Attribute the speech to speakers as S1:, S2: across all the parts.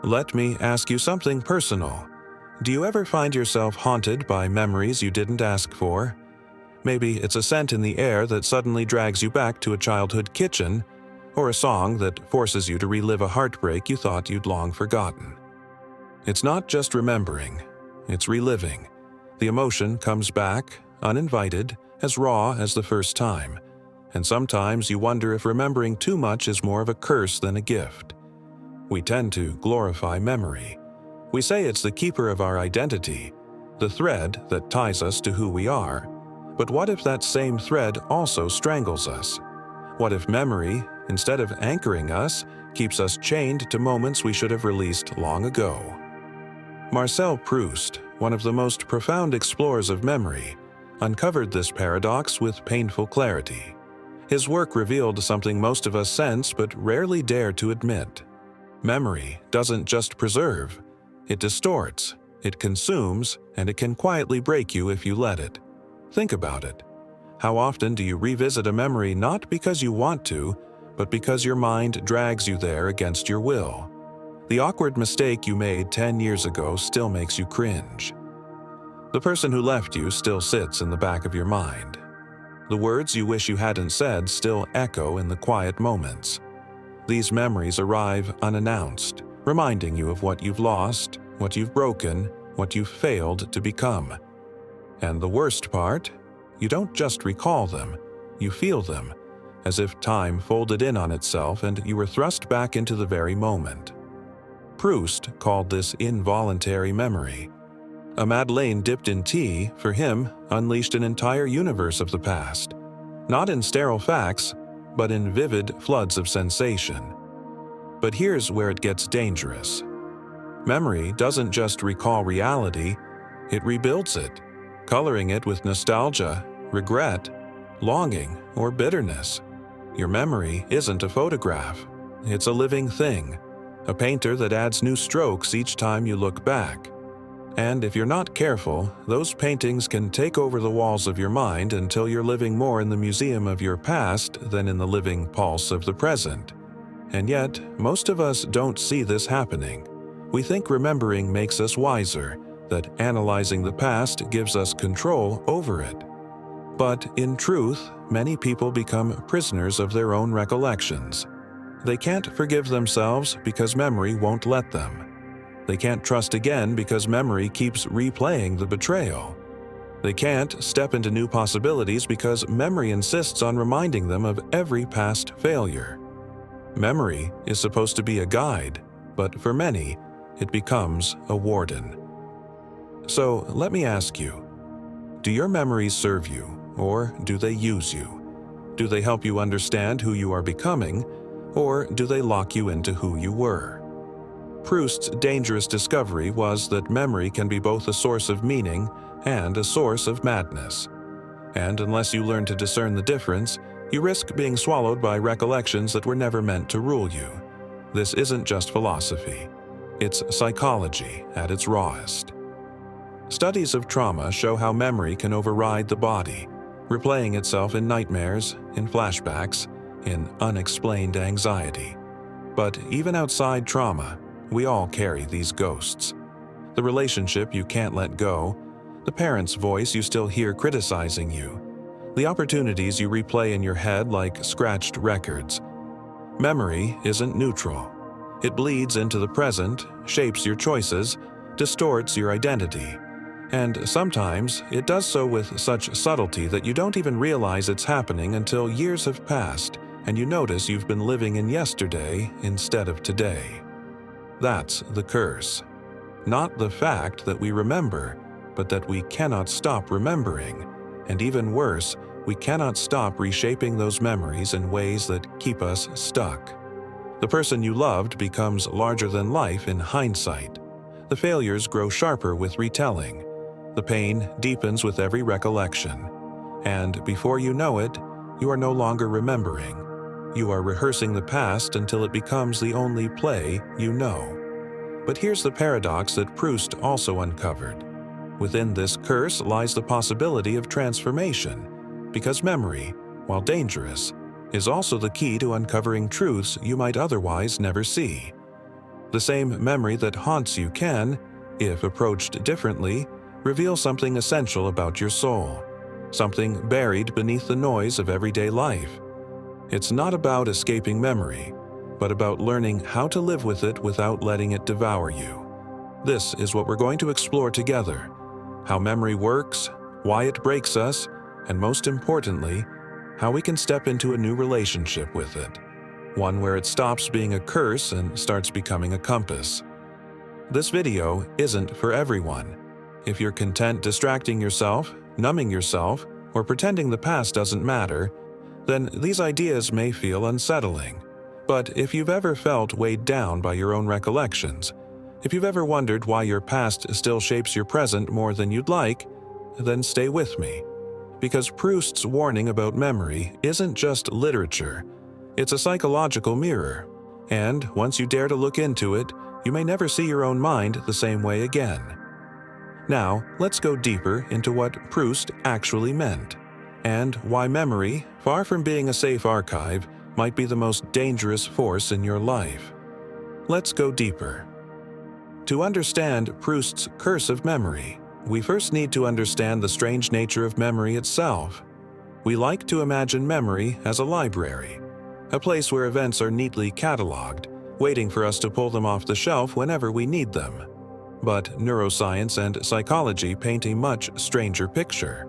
S1: Let me ask you something personal. Do you ever find yourself haunted by memories you didn't ask for? Maybe it's a scent in the air that suddenly drags you back to a childhood kitchen, or a song that forces you to relive a heartbreak you thought you'd long forgotten. It's not just remembering, it's reliving. The emotion comes back, uninvited, as raw as the first time, and sometimes you wonder if remembering too much is more of a curse than a gift. We tend to glorify memory. We say it's the keeper of our identity, the thread that ties us to who we are. But what if that same thread also strangles us? What if memory, instead of anchoring us, keeps us chained to moments we should have released long ago? Marcel Proust, one of the most profound explorers of memory, uncovered this paradox with painful clarity. His work revealed something most of us sense but rarely dare to admit. Memory doesn't just preserve, it distorts, it consumes, and it can quietly break you if you let it. Think about it. How often do you revisit a memory not because you want to, but because your mind drags you there against your will? The awkward mistake you made 10 years ago still makes you cringe. The person who left you still sits in the back of your mind. The words you wish you hadn't said still echo in the quiet moments. These memories arrive unannounced, reminding you of what you've lost, what you've broken, what you've failed to become. And the worst part? You don't just recall them, you feel them, as if time folded in on itself and you were thrust back into the very moment. Proust called this involuntary memory. A Madeleine dipped in tea, for him, unleashed an entire universe of the past. Not in sterile facts, but in vivid floods of sensation. But here's where it gets dangerous. Memory doesn't just recall reality, it rebuilds it, coloring it with nostalgia, regret, longing, or bitterness. Your memory isn't a photograph, it's a living thing, a painter that adds new strokes each time you look back. And if you're not careful, those paintings can take over the walls of your mind until you're living more in the museum of your past than in the living pulse of the present. And yet, most of us don't see this happening. We think remembering makes us wiser, that analyzing the past gives us control over it. But in truth, many people become prisoners of their own recollections. They can't forgive themselves because memory won't let them. They can't trust again because memory keeps replaying the betrayal. They can't step into new possibilities because memory insists on reminding them of every past failure. Memory is supposed to be a guide, but for many, it becomes a warden. So let me ask you, do your memories serve you, or do they use you? Do they help you understand who you are becoming, or do they lock you into who you were? Proust's dangerous discovery was that memory can be both a source of meaning and a source of madness. And unless you learn to discern the difference, you risk being swallowed by recollections that were never meant to rule you. This isn't just philosophy. It's psychology at its rawest. Studies of trauma show how memory can override the body, replaying itself in nightmares, in flashbacks, in unexplained anxiety. But even outside trauma, we all carry these ghosts. The relationship you can't let go, the parent's voice you still hear criticizing you, the opportunities you replay in your head like scratched records. Memory isn't neutral. It bleeds into the present, shapes your choices, distorts your identity. And sometimes it does so with such subtlety that you don't even realize it's happening until years have passed and you notice you've been living in yesterday instead of today. That's the curse. Not the fact that we remember, but that we cannot stop remembering. And even worse, we cannot stop reshaping those memories in ways that keep us stuck. The person you loved becomes larger than life in hindsight. The failures grow sharper with retelling. The pain deepens with every recollection. And before you know it, you are no longer remembering. You are rehearsing the past until it becomes the only play you know. But here's the paradox that Proust also uncovered. Within this curse lies the possibility of transformation, because memory, while dangerous, is also the key to uncovering truths you might otherwise never see. The same memory that haunts you can, if approached differently, reveal something essential about your soul, something buried beneath the noise of everyday life. It's not about escaping memory, but about learning how to live with it without letting it devour you. This is what we're going to explore together: how memory works, why it breaks us, and most importantly, how we can step into a new relationship with it, one where it stops being a curse and starts becoming a compass. This video isn't for everyone. If you're content distracting yourself, numbing yourself, or pretending the past doesn't matter, then these ideas may feel unsettling. But if you've ever felt weighed down by your own recollections, if you've ever wondered why your past still shapes your present more than you'd like, then stay with me. Because Proust's warning about memory isn't just literature, it's a psychological mirror. And once you dare to look into it, you may never see your own mind the same way again. Now, let's go deeper into what Proust actually meant, and why memory, far from being a safe archive, might be the most dangerous force in your life. Let's go deeper. To understand Proust's curse of memory, we first need to understand the strange nature of memory itself. We like to imagine memory as a library, a place where events are neatly cataloged, waiting for us to pull them off the shelf whenever we need them. But neuroscience and psychology paint a much stranger picture.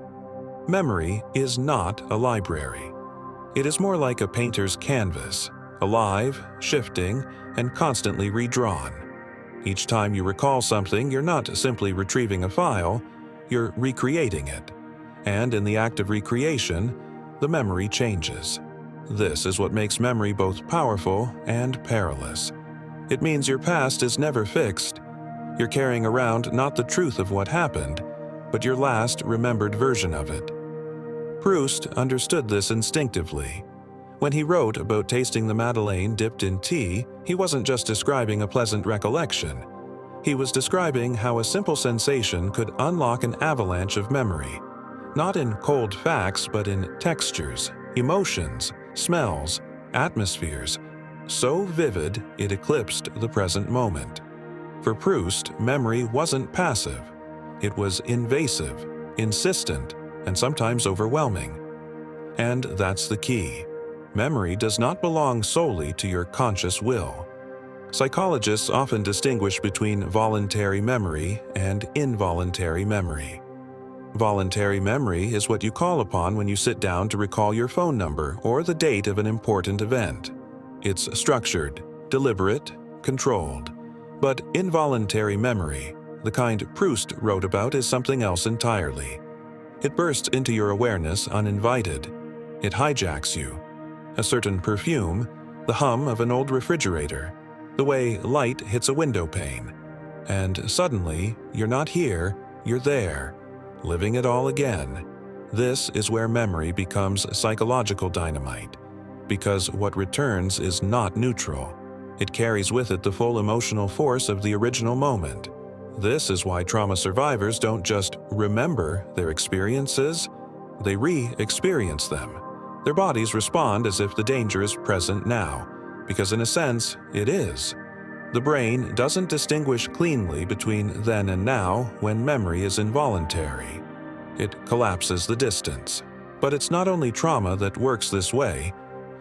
S1: Memory is not a library. It is more like a painter's canvas, alive, shifting, and constantly redrawn. Each time you recall something, you're not simply retrieving a file, you're recreating it. And in the act of recreation, the memory changes. This is what makes memory both powerful and perilous. It means your past is never fixed. You're carrying around not the truth of what happened, but your last remembered version of it. Proust understood this instinctively. When he wrote about tasting the Madeleine dipped in tea, he wasn't just describing a pleasant recollection. He was describing how a simple sensation could unlock an avalanche of memory, not in cold facts but in textures, emotions, smells, atmospheres, so vivid it eclipsed the present moment. For Proust, memory wasn't passive. It was invasive, insistent, and sometimes overwhelming. And that's the key. Memory does not belong solely to your conscious will. Psychologists often distinguish between voluntary memory and involuntary memory. Voluntary memory is what you call upon when you sit down to recall your phone number or the date of an important event. It's structured, deliberate, controlled. But involuntary memory, the kind Proust wrote about, is something else entirely. It bursts into your awareness uninvited. It hijacks you. A certain perfume, the hum of an old refrigerator, the way light hits a window pane. And suddenly, you're not here, you're there, living it all again. This is where memory becomes psychological dynamite, because what returns is not neutral. It carries with it the full emotional force of the original moment. This is why trauma survivors don't just remember their experiences, they re-experience them. Their bodies respond as if the danger is present now, because in a sense, it is. The brain doesn't distinguish cleanly between then and now when memory is involuntary. It collapses the distance. But it's not only trauma that works this way.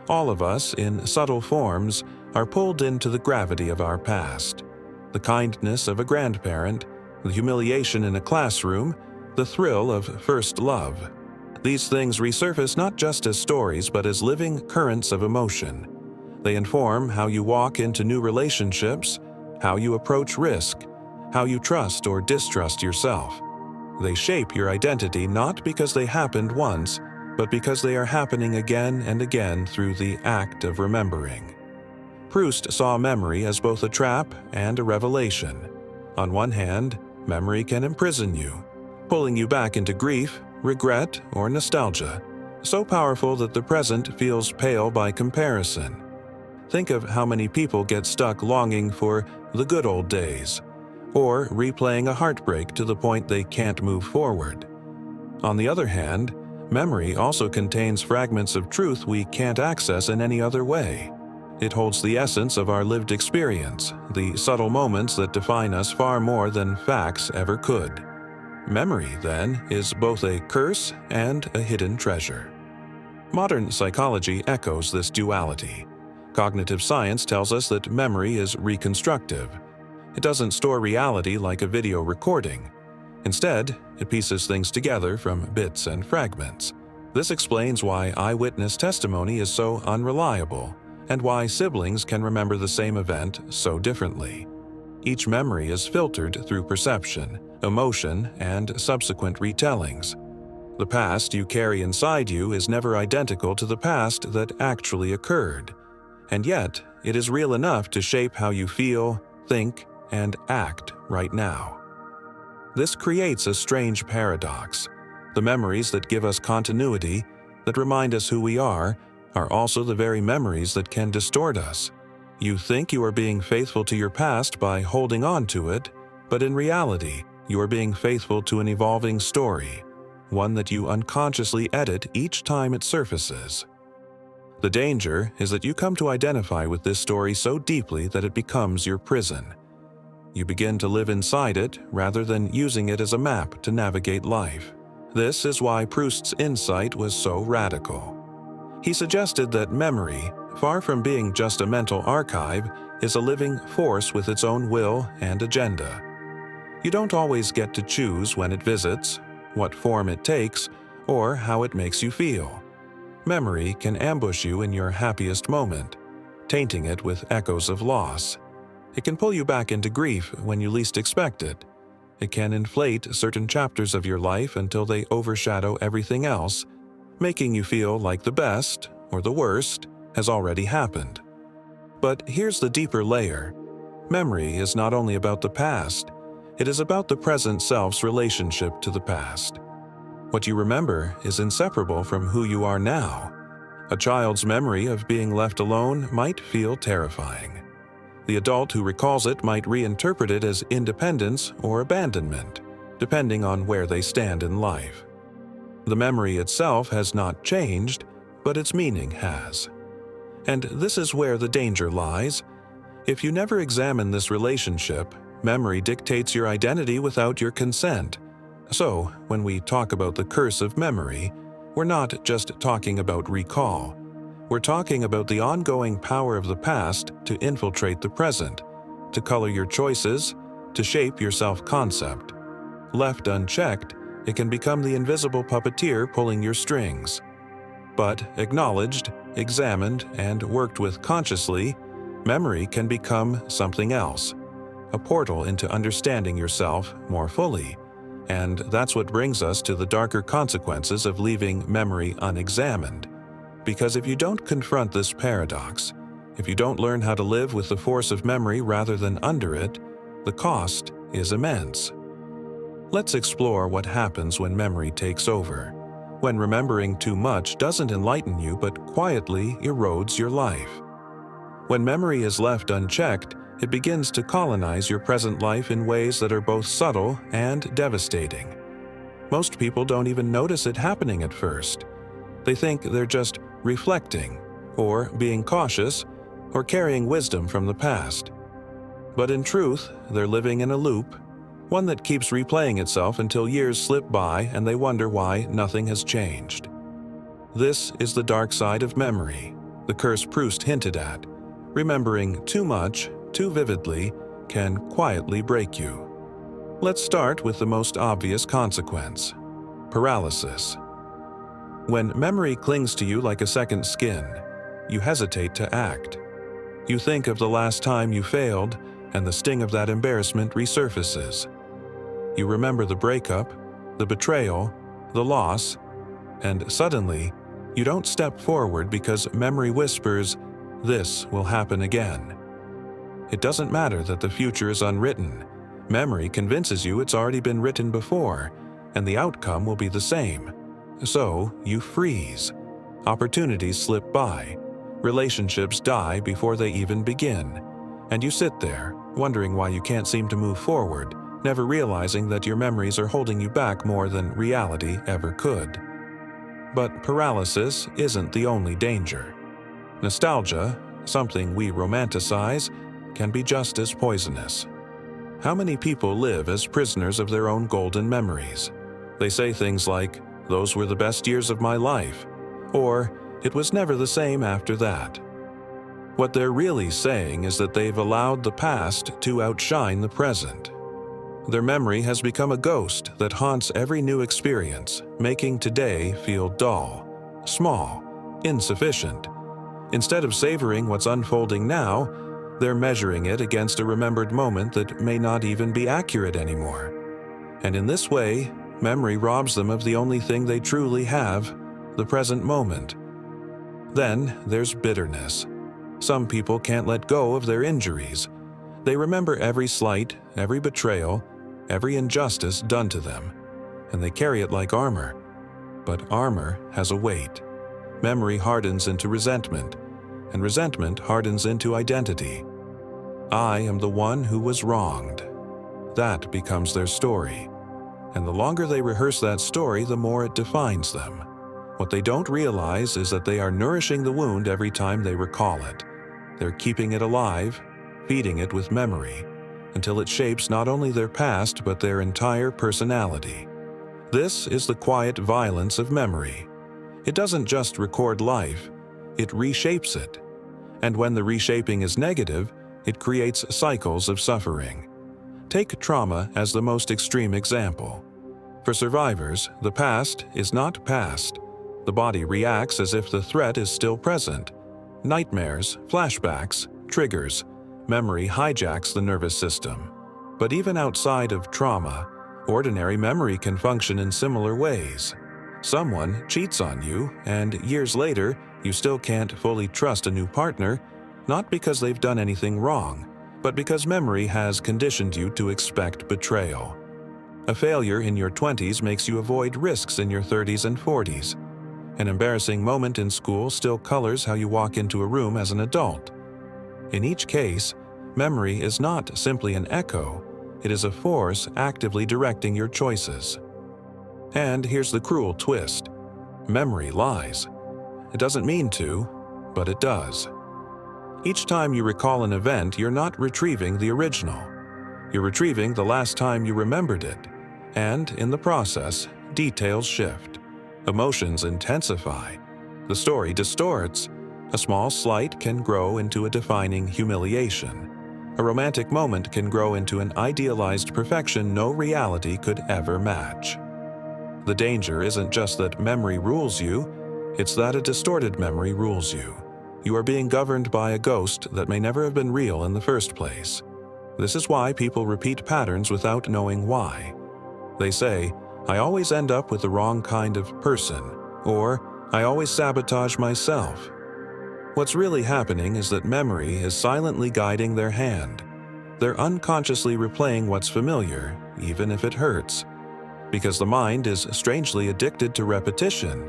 S1: All of us, in subtle forms, are pulled into the gravity of our past. The kindness of a grandparent, the humiliation in a classroom, the thrill of first love. These things resurface not just as stories but as living currents of emotion. They inform how you walk into new relationships, how you approach risk, how you trust or distrust yourself. They shape your identity not because they happened once, but because they are happening again and again through the act of remembering. Proust saw memory as both a trap and a revelation. On one hand, memory can imprison you, pulling you back into grief, regret, or nostalgia, so powerful that the present feels pale by comparison. Think of how many people get stuck longing for the good old days, or replaying a heartbreak to the point they can't move forward. On the other hand, memory also contains fragments of truth we can't access in any other way. It holds the essence of our lived experience, the subtle moments that define us far more than facts ever could. Memory, then, is both a curse and a hidden treasure. Modern psychology echoes this duality. Cognitive science tells us that memory is reconstructive. It doesn't store reality like a video recording. Instead, it pieces things together from bits and fragments. This explains why eyewitness testimony is so unreliable, and why siblings can remember the same event so differently. Each memory is filtered through perception, emotion, and subsequent retellings. The past you carry inside you is never identical to the past that actually occurred, and yet it is real enough to shape how you feel, think, and act right now. This creates a strange paradox. The memories that give us continuity, that remind us who we are also the very memories that can distort us. You think you are being faithful to your past by holding on to it, but in reality, you are being faithful to an evolving story, one that you unconsciously edit each time it surfaces. The danger is that you come to identify with this story so deeply that it becomes your prison. You begin to live inside it rather than using it as a map to navigate life. This is why Proust's insight was so radical. He suggested that memory, far from being just a mental archive, is a living force with its own will and agenda. You don't always get to choose when it visits, what form it takes, or how it makes you feel. Memory can ambush you in your happiest moment, tainting it with echoes of loss. It can pull you back into grief when you least expect it. It can inflate certain chapters of your life until they overshadow everything else, making you feel like the best, or the worst, has already happened. But here's the deeper layer. Memory is not only about the past, it is about the present self's relationship to the past. What you remember is inseparable from who you are now. A child's memory of being left alone might feel terrifying. The adult who recalls it might reinterpret it as independence or abandonment, depending on where they stand in life. The memory itself has not changed, but its meaning has. And this is where the danger lies. If you never examine this relationship, memory dictates your identity without your consent. So, when we talk about the curse of memory, we're not just talking about recall. We're talking about the ongoing power of the past to infiltrate the present, to color your choices, to shape your self-concept. Left unchecked, it can become the invisible puppeteer pulling your strings. But acknowledged, examined, and worked with consciously, memory can become something else, a portal into understanding yourself more fully. And that's what brings us to the darker consequences of leaving memory unexamined. Because if you don't confront this paradox, if you don't learn how to live with the force of memory rather than under it, the cost is immense. Let's explore what happens when memory takes over, when remembering too much doesn't enlighten you but quietly erodes your life. When memory is left unchecked, it begins to colonize your present life in ways that are both subtle and devastating. Most people don't even notice it happening at first. They think they're just reflecting, or being cautious, or carrying wisdom from the past. But in truth, they're living in a loop, one that keeps replaying itself until years slip by and they wonder why nothing has changed. This is the dark side of memory, the curse Proust hinted at. Remembering too much, too vividly, can quietly break you. Let's start with the most obvious consequence: paralysis. When memory clings to you like a second skin, you hesitate to act. You think of the last time you failed, and the sting of that embarrassment resurfaces. You remember the breakup, the betrayal, the loss, and suddenly, you don't step forward because memory whispers, "This will happen again." It doesn't matter that the future is unwritten. Memory convinces you it's already been written before, and the outcome will be the same. So, you freeze. Opportunities slip by. Relationships die before they even begin. And you sit there, wondering why you can't seem to move forward, never realizing that your memories are holding you back more than reality ever could. But paralysis isn't the only danger. Nostalgia, something we romanticize, can be just as poisonous. How many people live as prisoners of their own golden memories? They say things like, "Those were the best years of my life," or "It was never the same after that." What they're really saying is that they've allowed the past to outshine the present. Their memory has become a ghost that haunts every new experience, making today feel dull, small, insufficient. Instead of savoring what's unfolding now, they're measuring it against a remembered moment that may not even be accurate anymore. And in this way, memory robs them of the only thing they truly have, the present moment. Then there's bitterness. Some people can't let go of their injuries. They remember every slight, every betrayal, every injustice done to them, and they carry it like armor. But armor has a weight. Memory hardens into resentment, and resentment hardens into identity. I am the one who was wronged. That becomes their story. And the longer they rehearse that story, the more it defines them. What they don't realize is that they are nourishing the wound every time they recall it. They're keeping it alive, feeding it with memory, until it shapes not only their past but their entire personality. This is the quiet violence of memory. It doesn't just record life, it reshapes it. And when the reshaping is negative, it creates cycles of suffering. Take trauma as the most extreme example. For survivors, the past is not past. The body reacts as if the threat is still present. Nightmares, flashbacks, triggers. Memory hijacks the nervous system. But even outside of trauma, ordinary memory can function in similar ways. Someone cheats on you, and years later, you still can't fully trust a new partner, not because they've done anything wrong, but because memory has conditioned you to expect betrayal. A failure in your 20s makes you avoid risks in your 30s and 40s. An embarrassing moment in school still colors how you walk into a room as an adult. In each case, memory is not simply an echo, it is a force actively directing your choices. And here's the cruel twist. Memory lies. It doesn't mean to, but it does. Each time you recall an event, you're not retrieving the original. You're retrieving the last time you remembered it. And in the process, details shift. Emotions intensify. The story distorts. A small slight can grow into a defining humiliation. A romantic moment can grow into an idealized perfection no reality could ever match. The danger isn't just that memory rules you, it's that a distorted memory rules you. You are being governed by a ghost that may never have been real in the first place. This is why people repeat patterns without knowing why. They say, "I always end up with the wrong kind of person," or "I always sabotage myself." What's really happening is that memory is silently guiding their hand. They're unconsciously replaying what's familiar, even if it hurts. Because the mind is strangely addicted to repetition.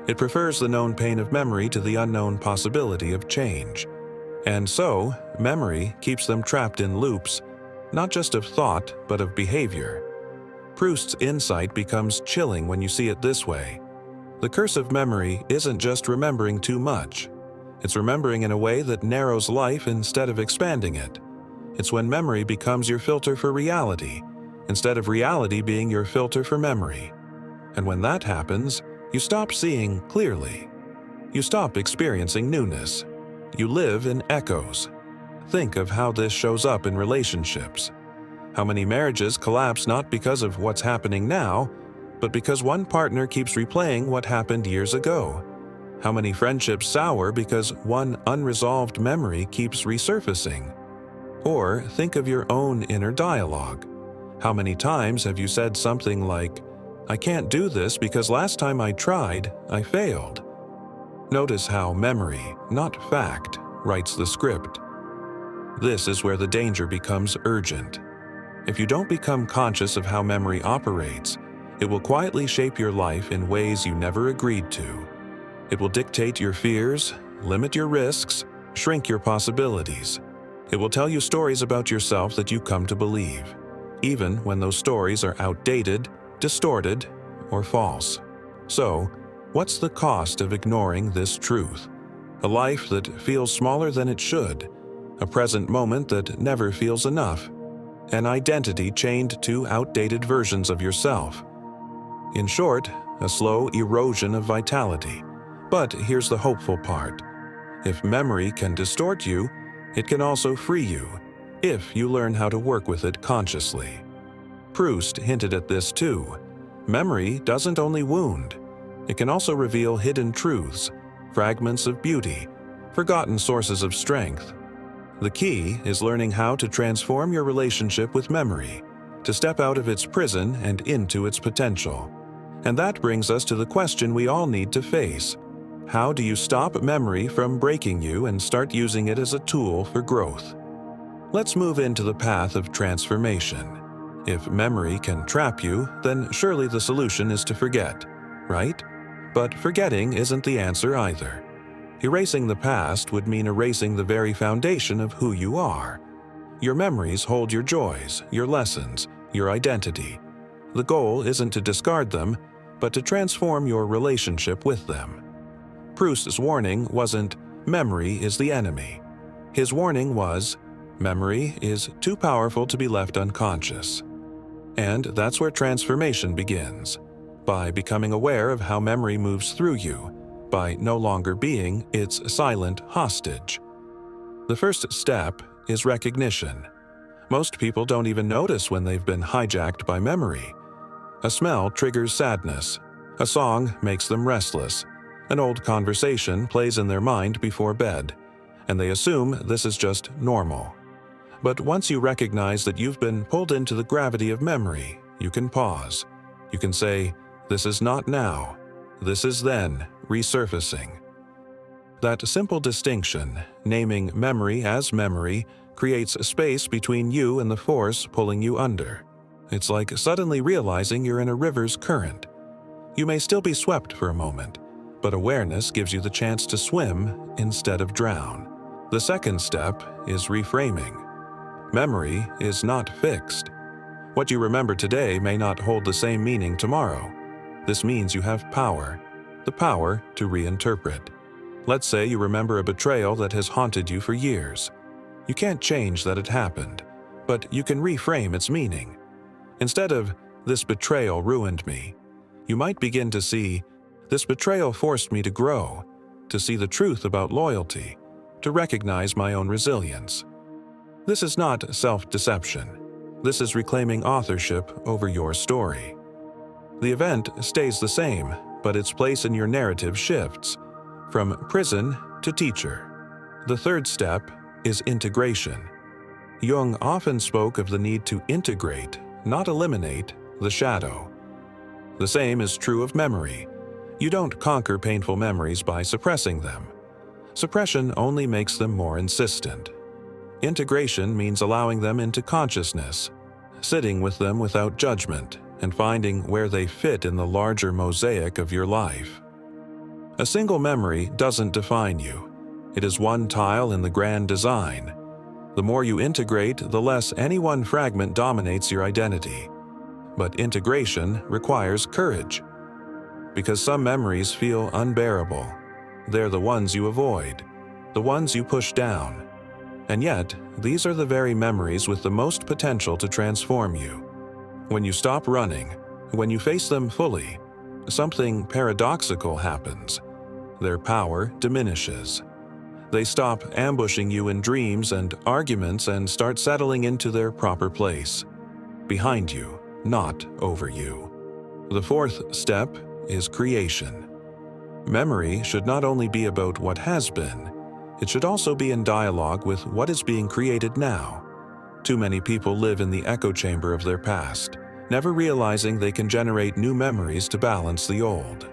S1: It prefers the known pain of memory to the unknown possibility of change. And so, memory keeps them trapped in loops, not just of thought, but of behavior. Proust's insight becomes chilling when you see it this way. The curse of memory isn't just remembering too much. It's remembering in a way that narrows life instead of expanding it. It's when memory becomes your filter for reality, instead of reality being your filter for memory. And when that happens, you stop seeing clearly. You stop experiencing newness. You live in echoes. Think of how this shows up in relationships. How many marriages collapse not because of what's happening now, but because one partner keeps replaying what happened years ago. How many friendships sour because one unresolved memory keeps resurfacing. Or think of your own inner dialogue. How many times have you said something like, "I can't do this because last time I tried, I failed"? Notice how memory, not fact, writes the script. This is where the danger becomes urgent. If you don't become conscious of how memory operates, it will quietly shape your life in ways you never agreed to. It will dictate your fears, limit your risks, shrink your possibilities. It will tell you stories about yourself that you come to believe, even when those stories are outdated, distorted, or false. So, what's the cost of ignoring this truth? A life that feels smaller than it should, a present moment that never feels enough, an identity chained to outdated versions of yourself. In short, a slow erosion of vitality. But here's the hopeful part. If memory can distort you, it can also free you, if you learn how to work with it consciously. Proust hinted at this too. Memory doesn't only wound. It can also reveal hidden truths, fragments of beauty, forgotten sources of strength. The key is learning how to transform your relationship with memory, to step out of its prison and into its potential. And that brings us to the question we all need to face. How do you stop memory from breaking you and start using it as a tool for growth? Let's move into the path of transformation. If memory can trap you, then surely the solution is to forget, right? But forgetting isn't the answer either. Erasing the past would mean erasing the very foundation of who you are. Your memories hold your joys, your lessons, your identity. The goal isn't to discard them, but to transform your relationship with them. Proust's warning wasn't, "Memory is the enemy." His warning was, "Memory is too powerful to be left unconscious." And that's where transformation begins, by becoming aware of how memory moves through you, by no longer being its silent hostage. The first step is recognition. Most people don't even notice when they've been hijacked by memory. A smell triggers sadness. A song makes them restless. An old conversation plays in their mind before bed, and they assume this is just normal. But once you recognize that you've been pulled into the gravity of memory, you can pause. You can say, "This is not now. This is then, resurfacing." That simple distinction, naming memory as memory, creates a space between you and the force pulling you under. It's like suddenly realizing you're in a river's current. You may still be swept for a moment, but awareness gives you the chance to swim instead of drown. The second step is reframing. Memory is not fixed. What you remember today may not hold the same meaning tomorrow. This means you have power, the power to reinterpret. Let's say you remember a betrayal that has haunted you for years. You can't change that it happened, but you can reframe its meaning. Instead of, "This betrayal ruined me," you might begin to see, "This betrayal forced me to grow, to see the truth about loyalty, to recognize my own resilience." This is not self-deception. This is reclaiming authorship over your story. The event stays the same, but its place in your narrative shifts, from prison to teacher. The third step is integration. Jung often spoke of the need to integrate, not eliminate, the shadow. The same is true of memory. You don't conquer painful memories by suppressing them. Suppression only makes them more insistent. Integration means allowing them into consciousness, sitting with them without judgment, and finding where they fit in the larger mosaic of your life. A single memory doesn't define you. It is one tile in the grand design. The more you integrate, the less any one fragment dominates your identity. But integration requires courage. Because some memories feel unbearable. They're the ones you avoid, the ones you push down. And yet, these are the very memories with the most potential to transform you. When you stop running, when you face them fully, something paradoxical happens. Their power diminishes. They stop ambushing you in dreams and arguments and start settling into their proper place. Behind you, not over you. The fourth step is creation. Memory should not only be about what has been, it should also be in dialogue with what is being created now. Too many people live in the echo chamber of their past, never realizing they can generate new memories to balance the old.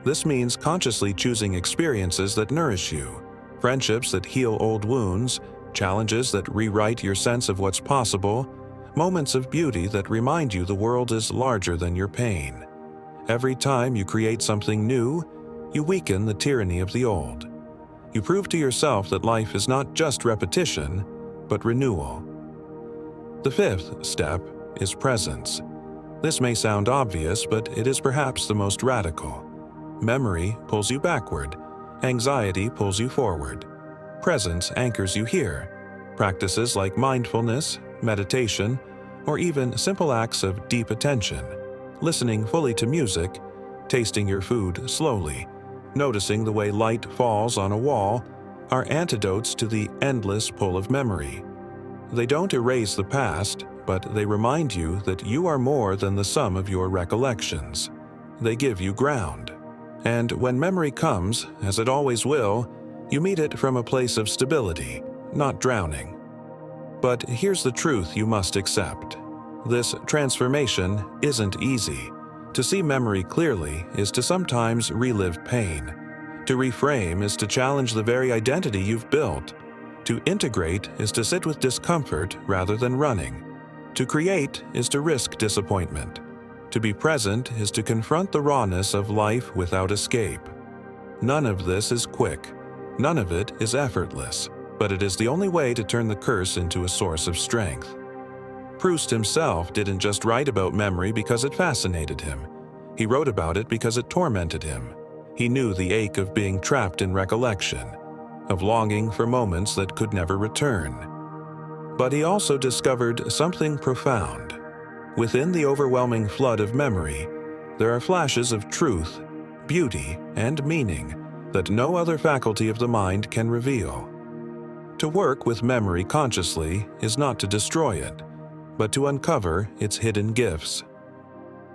S1: This means consciously choosing experiences that nourish you, friendships that heal old wounds, challenges that rewrite your sense of what's possible, moments of beauty that remind you the world is larger than your pain. Every time you create something new, you weaken the tyranny of the old. You prove to yourself that life is not just repetition, but renewal. The fifth step is presence. This may sound obvious, but it is perhaps the most radical. Memory pulls you backward. Anxiety pulls you forward. Presence anchors you here. Practices like mindfulness, meditation, or even simple acts of deep attention, listening fully to music, tasting your food slowly, noticing the way light falls on a wall, are antidotes to the endless pull of memory. They don't erase the past, but they remind you that you are more than the sum of your recollections. They give you ground. And when memory comes, as it always will, you meet it from a place of stability, not drowning. But here's the truth you must accept. This transformation isn't easy. To see memory clearly is to sometimes relive pain. To reframe is to challenge the very identity you've built. To integrate is to sit with discomfort rather than running. To create is to risk disappointment. To be present is to confront the rawness of life without escape. None of this is quick. None of it is effortless, but it is the only way to turn the curse into a source of strength. Proust himself didn't just write about memory because it fascinated him. He wrote about it because it tormented him. He knew the ache of being trapped in recollection, of longing for moments that could never return. But he also discovered something profound. Within the overwhelming flood of memory, there are flashes of truth, beauty, and meaning that no other faculty of the mind can reveal. To work with memory consciously is not to destroy it, but to uncover its hidden gifts.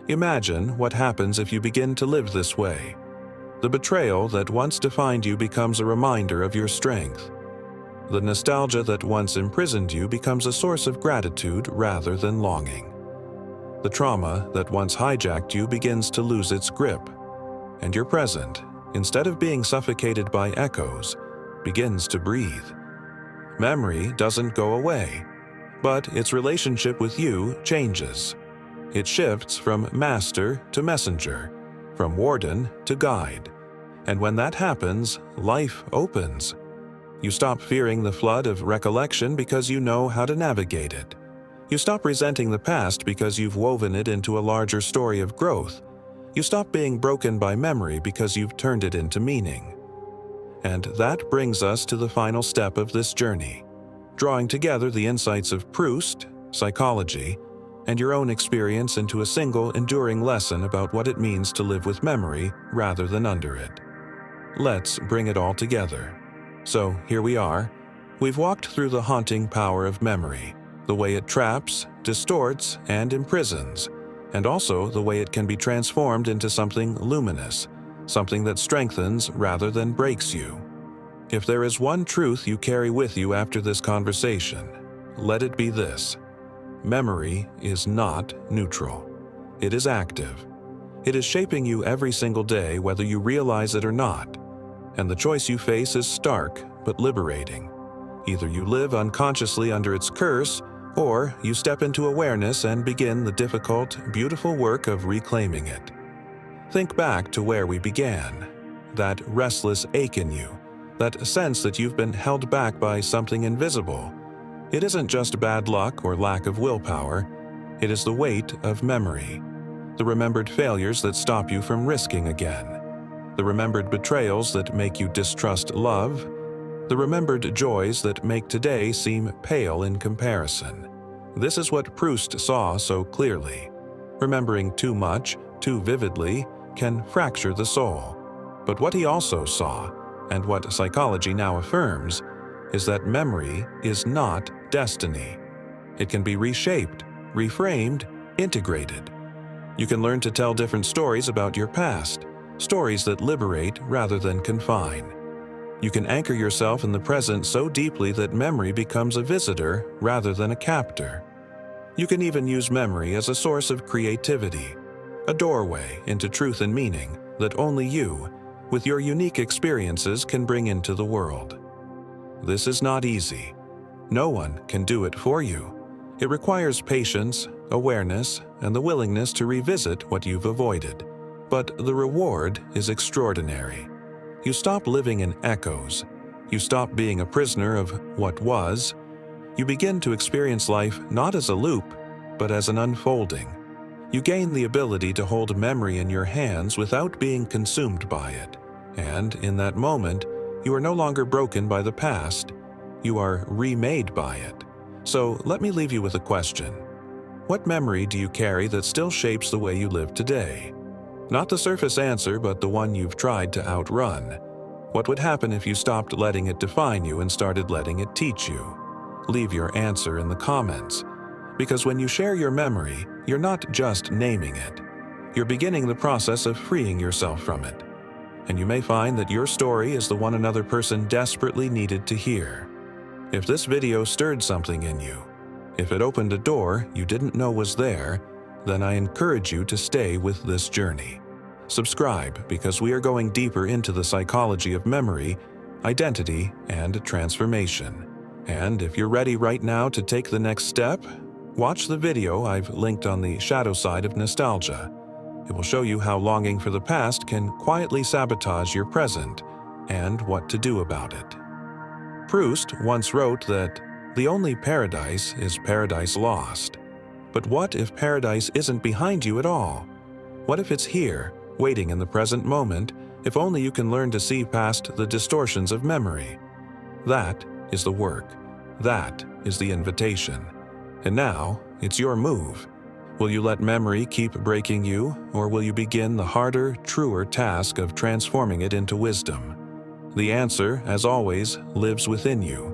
S1: Imagine what happens if you begin to live this way. The betrayal that once defined you becomes a reminder of your strength. The nostalgia that once imprisoned you becomes a source of gratitude rather than longing. The trauma that once hijacked you begins to lose its grip, and your present, instead of being suffocated by echoes, begins to breathe. Memory doesn't go away, but its relationship with you changes. It shifts from master to messenger, from warden to guide. And when that happens, life opens. You stop fearing the flood of recollection because you know how to navigate it. You stop resenting the past because you've woven it into a larger story of growth. You stop being broken by memory because you've turned it into meaning. And that brings us to the final step of this journey, drawing together the insights of Proust, psychology, and your own experience into a single, enduring lesson about what it means to live with memory rather than under it. Let's bring it all together. So here we are. We've walked through the haunting power of memory, the way it traps, distorts, and imprisons, and also the way it can be transformed into something luminous, something that strengthens rather than breaks you. If there is one truth you carry with you after this conversation, let it be this: memory is not neutral. It is active. It is shaping you every single day, whether you realize it or not. And the choice you face is stark but liberating. Either you live unconsciously under its curse, or you step into awareness and begin the difficult, beautiful work of reclaiming it. Think back to where we began. That restless ache in you, that sense that you've been held back by something invisible. It isn't just bad luck or lack of willpower. It is the weight of memory. The remembered failures that stop you from risking again. The remembered betrayals that make you distrust love. The remembered joys that make today seem pale in comparison. This is what Proust saw so clearly. Remembering too much, too vividly, can fracture the soul. But what he also saw, and what psychology now affirms, is that memory is not destiny. It can be reshaped, reframed, integrated. You can learn to tell different stories about your past, stories that liberate rather than confine. You can anchor yourself in the present so deeply that memory becomes a visitor rather than a captor. You can even use memory as a source of creativity, a doorway into truth and meaning that only you, with your unique experiences, can bring into the world. This is not easy. No one can do it for you. It requires patience, awareness, and the willingness to revisit what you've avoided. But the reward is extraordinary. You stop living in echoes. You stop being a prisoner of what was. You begin to experience life not as a loop, but as an unfolding. You gain the ability to hold memory in your hands without being consumed by it. And in that moment, you are no longer broken by the past. You are remade by it. So let me leave you with a question. What memory do you carry that still shapes the way you live today? Not the surface answer, but the one you've tried to outrun. What would happen if you stopped letting it define you and started letting it teach you? Leave your answer in the comments. Because when you share your memory, you're not just naming it. You're beginning the process of freeing yourself from it. And you may find that your story is the one another person desperately needed to hear. If this video stirred something in you, if it opened a door you didn't know was there, then I encourage you to stay with this journey. Subscribe, because we are going deeper into the psychology of memory, identity, and transformation. And if you're ready right now to take the next step, watch the video I've linked on the shadow side of nostalgia. It will show you how longing for the past can quietly sabotage your present, and what to do about it. Proust once wrote that the only paradise is paradise lost. But what if paradise isn't behind you at all? What if it's here, waiting in the present moment, if only you can learn to see past the distortions of memory? That is the work. That is the invitation. And now, it's your move. Will you let memory keep breaking you, or will you begin the harder, truer task of transforming it into wisdom? The answer, as always, lives within you.